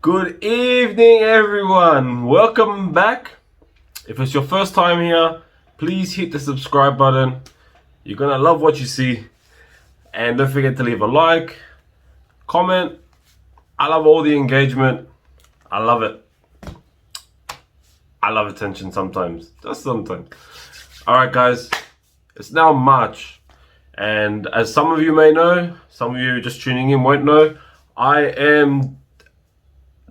Good evening, everyone. Welcome back. If it's your first time here, please hit the subscribe button. You're gonna love what you see. And don't forget to leave a like, comment. I love all the engagement. I love it. I love attention sometimes, just sometimes. All right, guys, it's now March. And as some of you may know, some of you just tuning in won't know,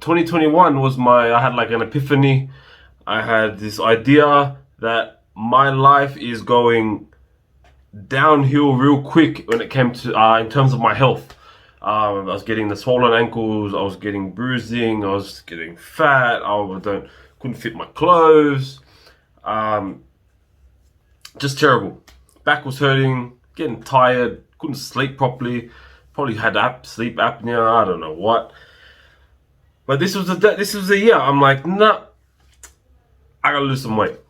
2021 was I had like an epiphany. I had this idea that my life is going downhill real quick when it came to, in terms of my health. I was getting the swollen ankles, I was getting bruising, I was getting fat, couldn't fit my clothes. Just terrible. Back was hurting, getting tired, couldn't sleep properly, probably had sleep apnea, I don't know what. But this was the year. I'm like, nah, I gotta lose some weight.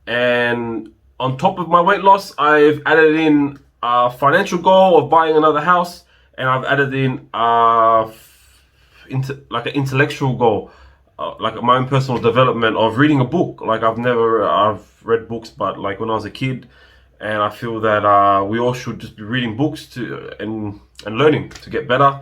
And on top of my weight loss, I've added in a financial goal of buying another house, and I've added in like an intellectual goal, like my own personal development of reading a book. Like I've read books, but like when I was a kid, and I feel that we all should just be reading books and learning to get better.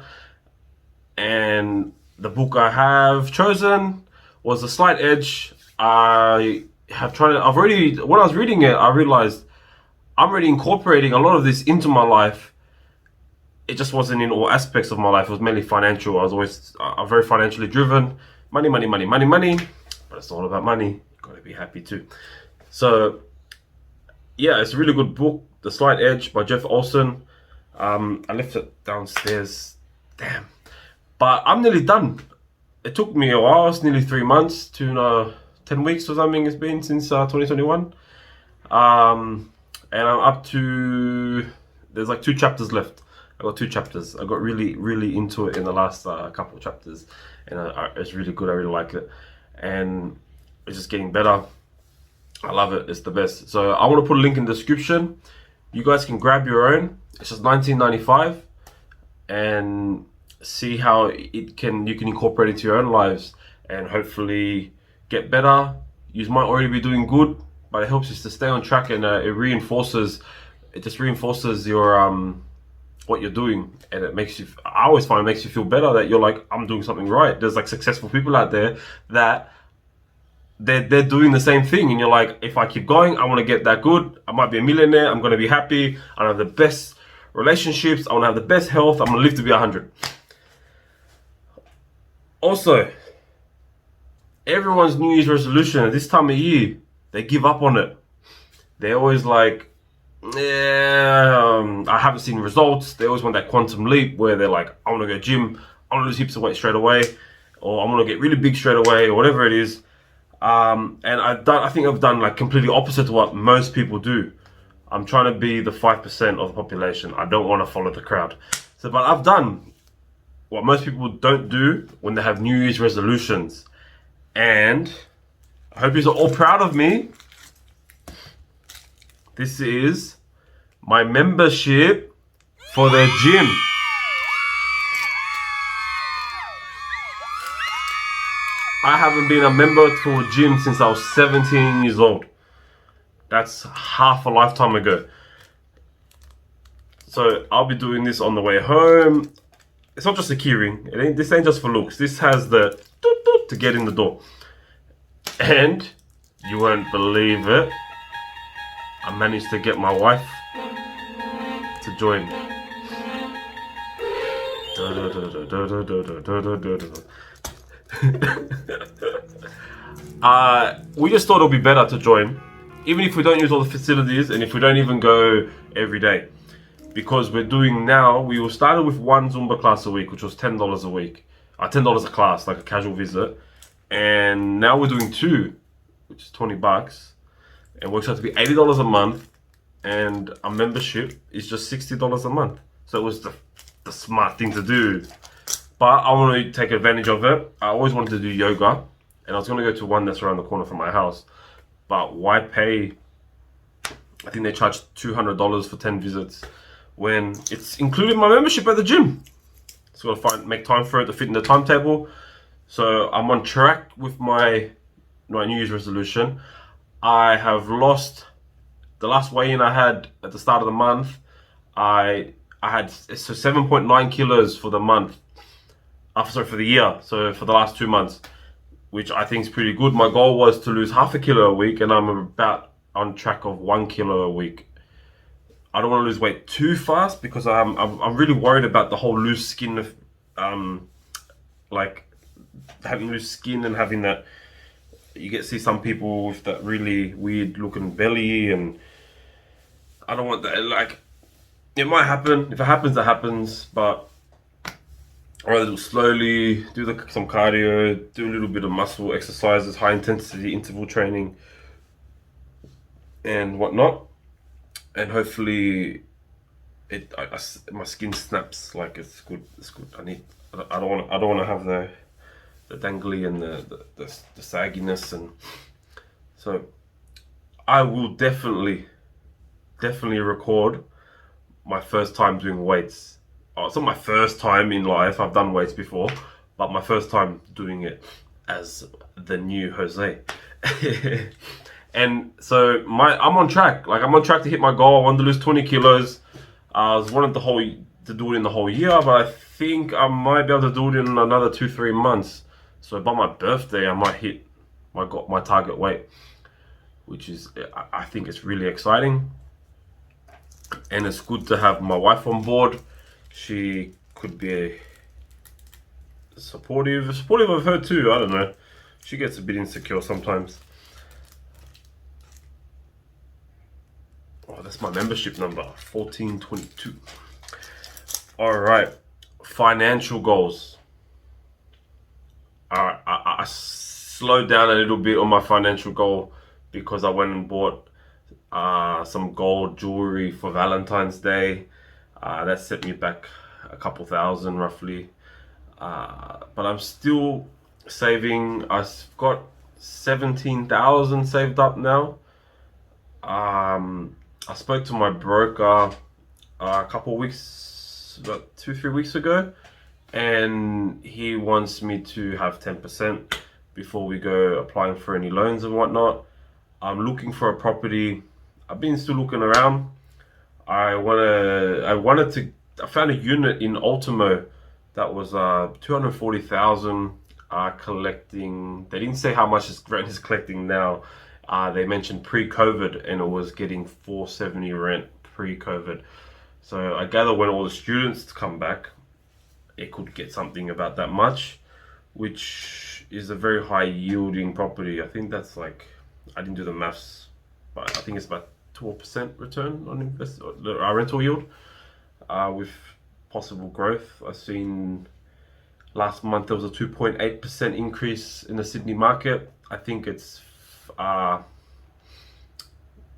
And the book I have chosen was The Slight Edge. When I was reading it, I realized I'm already incorporating a lot of this into my life. It just wasn't in all aspects of my life. It was mainly financial. I was always very financially driven. Money. But it's all about money. You've got to be happy too. So, yeah, it's a really good book, The Slight Edge by Jeff Olson. I left it downstairs. Damn. But I'm nearly done. It took me a while. It's nearly 3 months to 10 weeks or something it's been since 2021. And I'm up to, there's like 2 chapters left. I got 2 chapters. I got really, really into it in the last couple of chapters. And it's really good. I really like it. And it's just getting better. I love it. It's the best. So I want to put a link in the description. You guys can grab your own. It's just $19.95. And see how you can incorporate it into your own lives and hopefully get better. You might already be doing good, but it helps you to stay on track, and it reinforces your what you're doing, and I always find it makes you feel better that you're like, I'm doing something right. There's like successful people out there that they're doing the same thing, and you're like, if I keep going, I want to get that good. I might be a millionaire. I'm going to be happy. I have the best relationships. I want to have the best health. I'm going to live to be 100. Also, everyone's New Year's resolution at this time of year, they give up on it. They're always like, I haven't seen results. They always want that quantum leap where they're like, I want to go gym, I want to lose heaps of weight straight away, or I want to get really big straight away, or whatever it is. And I think I've done like completely opposite to what most people do. I'm trying to be the 5% of the population. I don't want to follow the crowd. But I've done what most people don't do when they have New Year's resolutions. And I hope you're all proud of me. This is my membership for the gym. I haven't been a member for a gym since I was 17 years old. That's half a lifetime ago. So I'll be doing this on the way home. It's not just a keyring. This ain't just for looks. This has the doot doot to get in the door. And you won't believe it, I managed to get my wife to join. We just thought it would be better to join, even if we don't use all the facilities and if we don't even go every day. Because we started with 1 Zumba class a week, which was $10 a week. $10 a class, like a casual visit. And now we're doing 2, which is $20. It works out to be $80 a month. And our membership is just $60 a month. So it was the smart thing to do. But I want to take advantage of it. I always wanted to do yoga. And I was going to go to one that's around the corner from my house. But why pay? I think they charge $200 for 10 visits. When it's including my membership at the gym. So I've got to make time for it to fit in the timetable. So I'm on track with my New Year's resolution. I have lost the last weigh-in I had at the start of the month. I had 7.9 kilos for the month. Sorry, for the year. So for the last 2 months, which I think is pretty good. My goal was to lose half a kilo a week, and I'm about on track of 1 kilo a week. I don't want to lose weight too fast because I'm really worried about the whole loose skin of like having loose skin and having that. You get to see some people with that really weird looking belly, and I don't want that. Like, it might happen. If it happens, it happens. But I'd rather do it slowly, do some cardio, do a little bit of muscle exercises, high intensity interval training, and whatnot. And hopefully, my skin snaps. Like, it's good. It's good. I don't want to have the dangly and the sagginess, and so I will definitely record my first time doing weights. Oh, it's not my first time in life. I've done weights before, but my first time doing it as the new Jose. And so I'm on track. Like, I'm on track to hit my goal. I wanted to lose 20 kilos. I was wanted to do it in the whole year, but I think I might be able to do it in another 2-3 months. So by my birthday, I might hit my target weight, which is, I think it's really exciting. And it's good to have my wife on board. She could be supportive of her too. I don't know. She gets a bit insecure sometimes. Oh, that's my membership number, 1422. All right, financial goals. I slowed down a little bit on my financial goal because I went and bought some gold jewelry for Valentine's Day. That set me back a couple thousand roughly. But I'm still saving. I've got 17,000 saved up now. I spoke to my broker a couple weeks, about 2-3 weeks ago, and he wants me to have 10% before we go applying for any loans and whatnot. I'm looking for a property. I've been still looking around. I found a unit in Ultimo that was 240,000 collecting. They didn't say how much rent is collecting now. They mentioned pre-COVID, and it was getting 470 rent pre-COVID. So I gather when all the students come back, it could get something about that much, which is a very high yielding property. I think that's like, I didn't do the maths, but I think it's about 12% return on our rental yield, with possible growth. I've seen last month there was a 2.8% increase in the Sydney market. I think it's I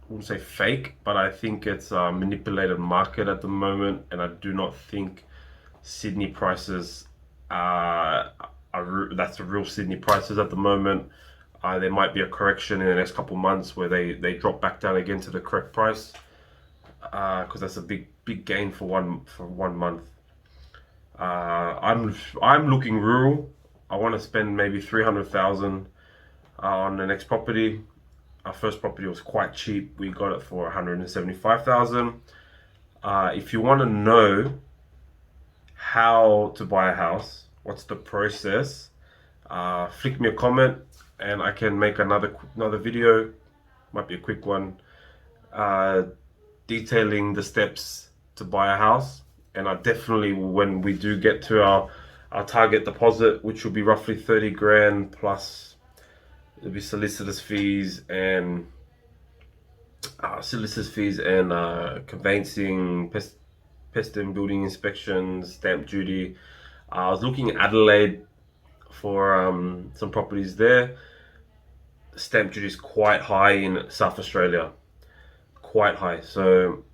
wouldn't say fake, but I think it's a manipulated market at the moment, and I do not think Sydney prices that's the real Sydney prices at the moment. There might be a correction in the next couple months where they drop back down again to the correct price, because that's a big gain for 1 month. I'm looking rural. I want to spend maybe 300,000 on the next property. Our first property was quite cheap. We got it for 175,000. If you want to know how to buy a house, what's the process, flick me a comment and I can make another video. Might be a quick one, detailing the steps to buy a house. And I definitely, when we do get to our target deposit, which will be roughly 30 grand plus, there'll be solicitors fees and conveyancing, pest and building inspections, stamp duty. I was looking at Adelaide for some properties there. Stamp duty is quite high in South Australia, quite high. So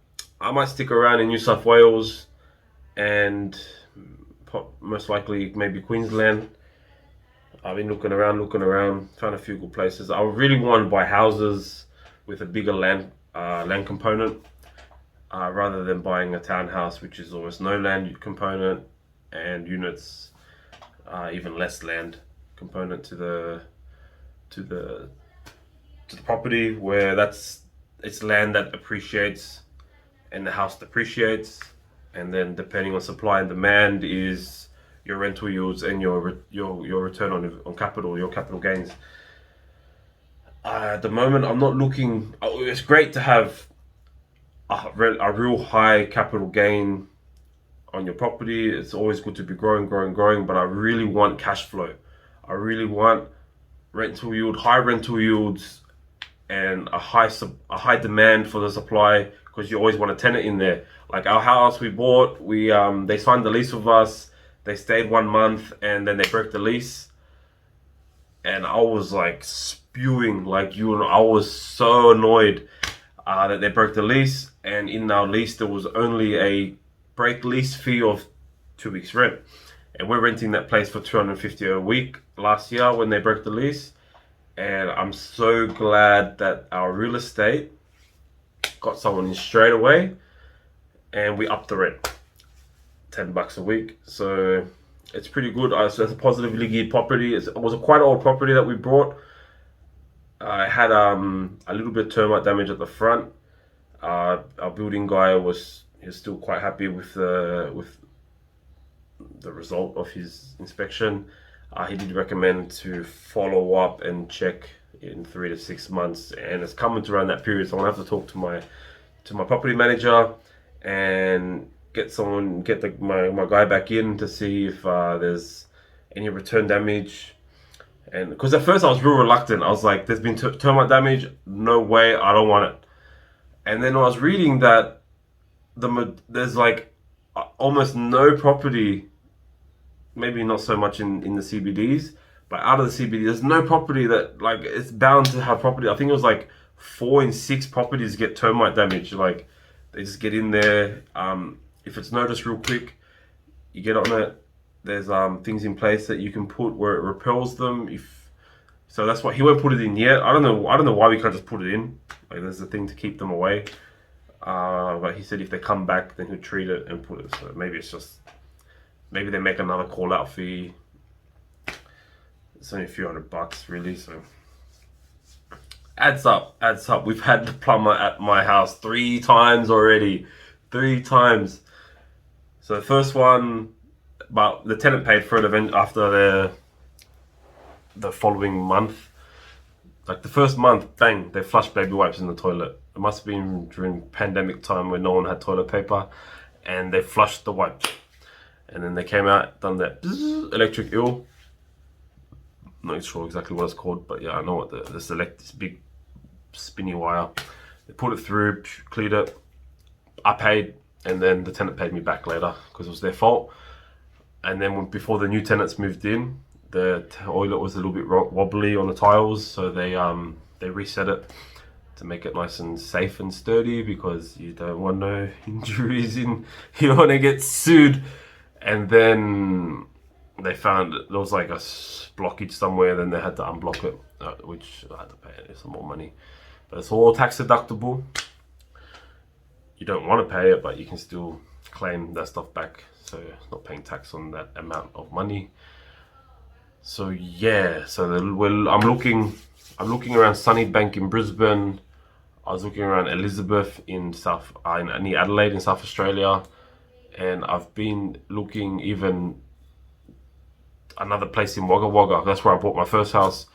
I might stick around in New South Wales and most likely maybe Queensland. I've been looking around, found a few good places. I really want to buy houses with a bigger land component, rather than buying a townhouse, which is almost no land component, and units, even less land component to the property, where it's land that appreciates and the house depreciates, and then depending on supply and demand is your rental yields and your return on capital, your capital gains. At the moment, I'm not looking. It's great to have a real high capital gain on your property. It's always good to be growing, but I really want cash flow. I really want high rental yields, and a high demand for the supply, because you always want a tenant in there. Like our house we bought, they signed the lease with us. They stayed 1 month and then they broke the lease, and I was like spewing like you. And I was so annoyed that they broke the lease, and in our lease there was only a break lease fee of 2 weeks rent, and we're renting that place for $250 a week last year when they broke the lease. And I'm so glad that our real estate got someone in straight away, and we upped the rent $10 a week. So it's pretty good. So it's a positively geared property. It was a quite old property that we bought. I had a little bit of termite damage at the front. Our building guy was still quite happy with the result of his inspection. He did recommend to follow up and check in 3 to 6 months, and it's coming to around that period. So I'm gonna have to talk to my property manager and get my guy back in to see if there's any return damage. And because at first I was real reluctant, I was like, "There's been termite damage. No way, I don't want it." And then I was reading that there's like almost no property, maybe not so much in the CBDs, but out of the CBD, there's no property that, like, it's bound to have property. I think it was like 4 in 6 properties get termite damage. Like, they just get in there. If it's noticed real quick, you get on it. There's things in place that you can put where it repels them. So that's why he won't put it in yet. I don't know why we can't just put it in. Like, there's a thing to keep them away. But he said if they come back, then he'll treat it and put it. So maybe they make another call out fee. It's only a few $100 really, so adds up. We've had the plumber at my house 3 times already. 3 times. So the first one, but the tenant paid for it event after the following month. Like the first month, bang, they flushed baby wipes in the toilet. It must have been during pandemic time when no one had toilet paper, and they flushed the wipes. And then they came out, done that electric eel. Not sure exactly what it's called, but yeah, I know what this big spinny wire. They put it through, cleared it. I paid, and then the tenant paid me back later because it was their fault. And then before the new tenants moved in, the toilet was a little bit wobbly on the tiles, so they reset it to make it nice and safe and sturdy, because you don't want no injuries in. You don't want to get sued. And then they found there was like a blockage somewhere. Then they had to unblock it, which I had to pay some more money. But it's all tax deductible. You don't want to pay it, but you can still claim that stuff back. So it's not paying tax on that amount of money. So yeah, I'm looking around Sunnybank in Brisbane. I was looking around Elizabeth in near Adelaide in South Australia, and I've been looking even another place in Wagga Wagga. That's where I bought my first house.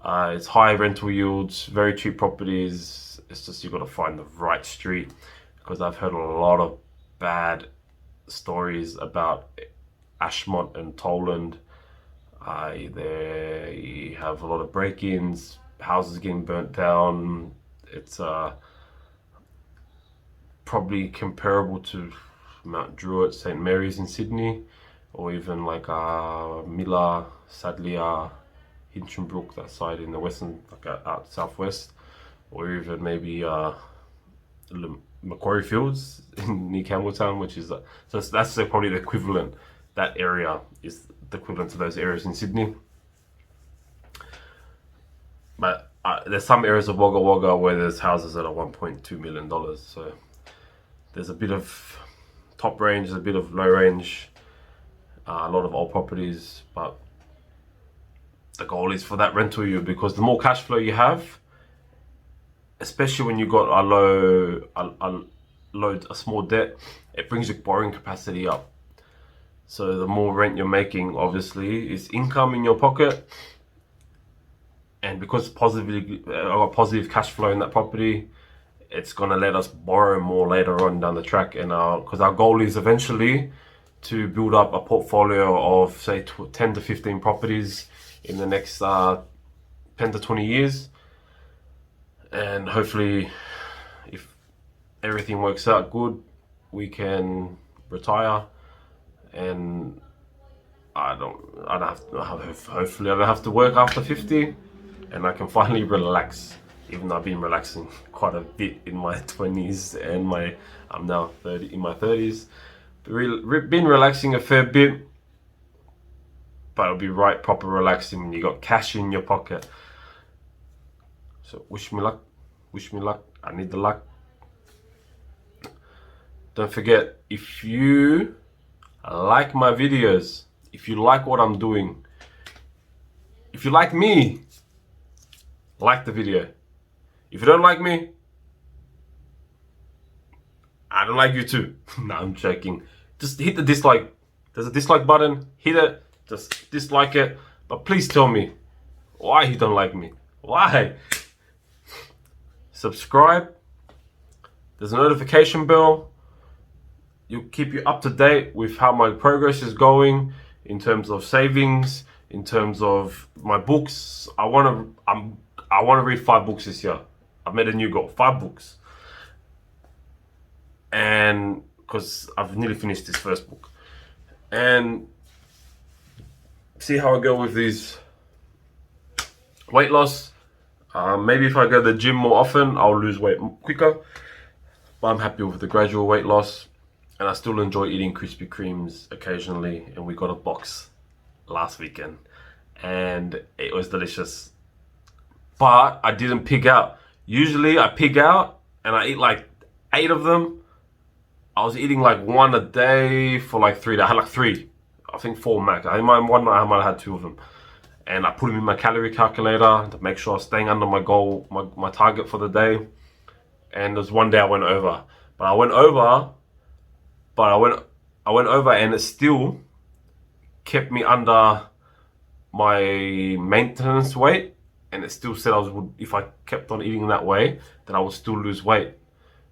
It's high rental yields, very cheap properties. It's just, you've got to find the right street, because I've heard a lot of bad stories about Ashmont and Toland. They have a lot of break-ins, houses getting burnt down. It's probably comparable to Mount Druitt, St. Mary's in Sydney, or even like Miller, Sadleir, Hinchinbrook, that side in the western, like out southwest, or even maybe Macquarie Fields near Campbelltown, which is so that's probably the equivalent. That area is the equivalent to those areas in Sydney. But there's some areas of Wagga Wagga where there's houses that are $1.2 million. So there's a bit of top range, there's a bit of low range, a lot of old properties. But the goal is for that rental yield, because the more cash flow you have, especially when you got a small debt, it brings your borrowing capacity up. So the more rent you're making, obviously, is income in your pocket, and because positive cash flow in that property, it's gonna let us borrow more later on down the track. And because our goal is eventually to build up a portfolio of say 10 to 15 properties in the next 10 to 20 years, and hopefully, if everything works out good, we can retire, and hopefully I don't have to work after 50, and I can finally relax. Even though I've been relaxing quite a bit in my 20s, and I'm now in my 30s. Been relaxing a fair bit, but it'll be proper relaxing when you got cash in your pocket. So wish me luck. I need the luck. Don't forget, if you like my videos, if you like what I'm doing, if you like me, like the video. If you don't like me, I don't like you too. No, I'm joking. Just hit the dislike. There's a dislike button. Hit it. Just dislike it. But please tell me why you don't like me. Why? Subscribe. There's a notification bell. It'll keep you up to date with how my progress is going in terms of savings, in terms of my books. I want to read 5 books this year. I've made a new goal, 5 books. And because I've nearly finished this first book. And see how I go with these weight loss. Maybe if I go to the gym more often, I'll lose weight quicker. But I'm happy with the gradual weight loss. And I still enjoy eating Krispy Kremes occasionally. And we got a box last weekend. And it was delicious. But I didn't pig out. Usually I pig out and I eat like 8 of them. I was eating like 1 a day for like 3 days. I had like 3. I think 4 max. I think one night I might have had 2 of them. And I put them in my calorie calculator to make sure I was staying under my goal, my target for the day. And there's one day I went over. But I went over and it still kept me under my maintenance weight. And it still said if I kept on eating that way, then I would still lose weight,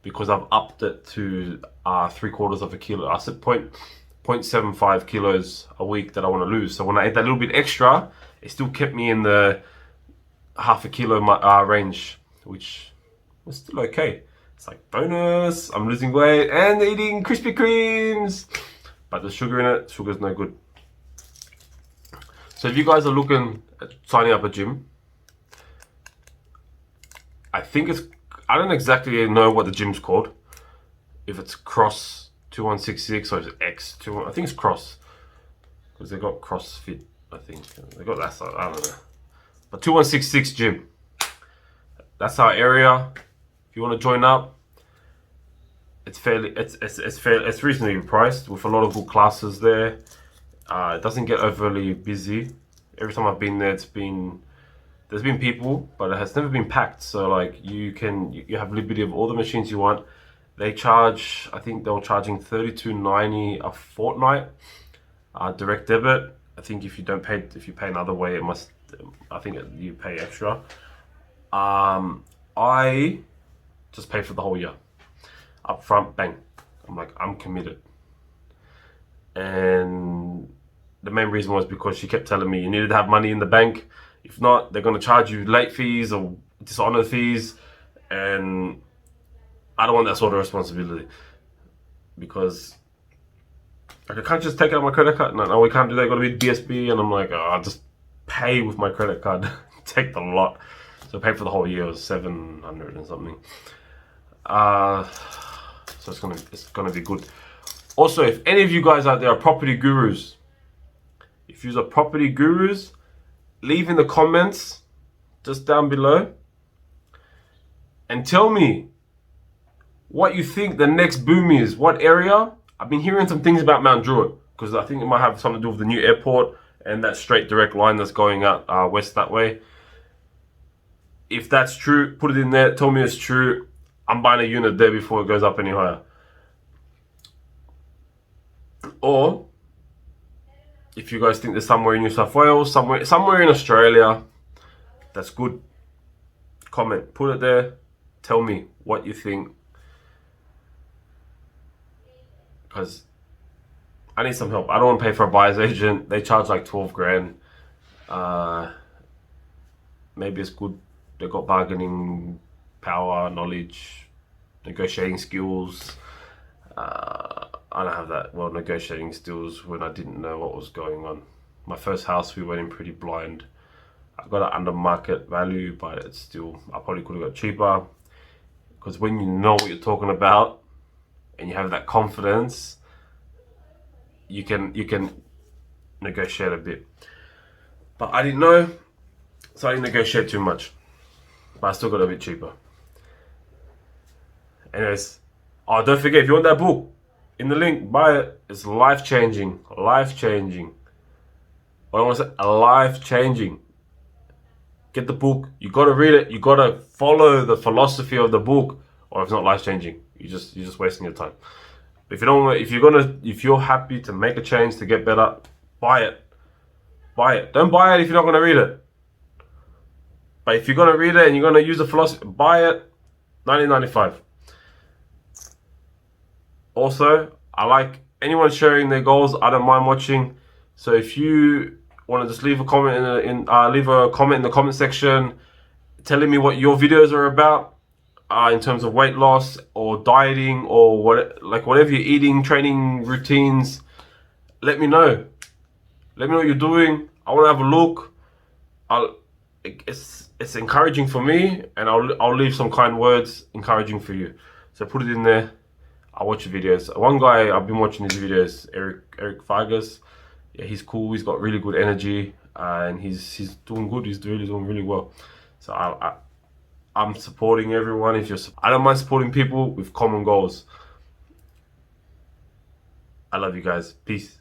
because I've upped it to 3/4 of a kilo. I said 0.75 kilos a week that I want to lose. So when I ate that little bit extra, it still kept me in the half a kilo range, which was still okay. It's like bonus, I'm losing weight and eating Krispy Kremes. But the sugar in it, sugar's no good. So if you guys are looking at signing up a gym, I don't exactly know what the gym's called. If it's Cross 2166 or it's X 21, I think it's Cross, because they got CrossFit. I think they got that side. I don't know. But 2166 gym. That's our area. If you want to join up, it's reasonably priced with a lot of good classes there. It doesn't get overly busy. Every time I've been there, there's been people, but it has never been packed. So like you have liberty of all the machines you want. They charge, I think they were charging $32.90 a fortnight, direct debit. I think if you pay another way, you pay extra. I just pay for the whole year, up front, bang. I'm committed. And the main reason was because she kept telling me you needed to have money in the bank. If not, they're going to charge you late fees or dishonor fees. And I don't want that sort of responsibility, because like, I can't just take out my credit card. No, we can't do that. Got to be DSB. And I'm like, I'll just pay with my credit card. Take the lot. So I paid for the whole year. It was $700 and something. So it's gonna be good. Also, if any of you guys out there are property gurus, if you're property gurus, leave in the comments just down below and tell me what you think the next boom is. What area? I've been hearing some things about Mount Druitt, because I think it might have something to do with the new airport and that straight direct line that's going out west that way. If that's true, put it in there. Tell me it's true. I'm buying a unit there before it goes up any higher. Or if you guys think there's somewhere in New South Wales, somewhere in Australia that's good, comment, put it there. Tell me what you think, because I need some help. I don't want to pay for a buyer's agent. They charge like 12 grand. Maybe it's good. They've got bargaining power, knowledge, negotiating skills. I don't have that well negotiating skills when I didn't know what was going on. My first house, we went in pretty blind. I got it under market value, but it's still, I probably could have got cheaper. Because when you know what you're talking about and you have that confidence, you can negotiate a bit. But I didn't know, so I didn't negotiate too much. But I still got a bit cheaper. Anyways, oh, don't forget, if you want that book, in the link, buy it. It's life-changing. Life-changing. What I want to say, life-changing. Get the book. You got to read it. You got to follow the philosophy of the book, or if it's not life-changing, you're just wasting your time. If you're happy to make a change to get better, buy it. Buy it. Don't buy it if you're not going to read it. But if you're going to read it and you're going to use the philosophy, buy it. $19.95. Also, I like anyone sharing their goals. I don't mind watching. So if you want to just leave a comment in the comment section, telling me what your videos are about, in terms of weight loss or dieting or whatever you're eating, training routines. Let me know. Let me know what you're doing. I want to have a look. It's encouraging for me, and I'll leave some kind words encouraging for you. So put it in there. I watch your videos. One guy I've been watching his videos, Eric Vargas. Yeah, he's cool. He's got really good energy, and he's doing good. He's really doing really well. So I'm supporting everyone. I don't mind supporting people with common goals. I love you guys. Peace.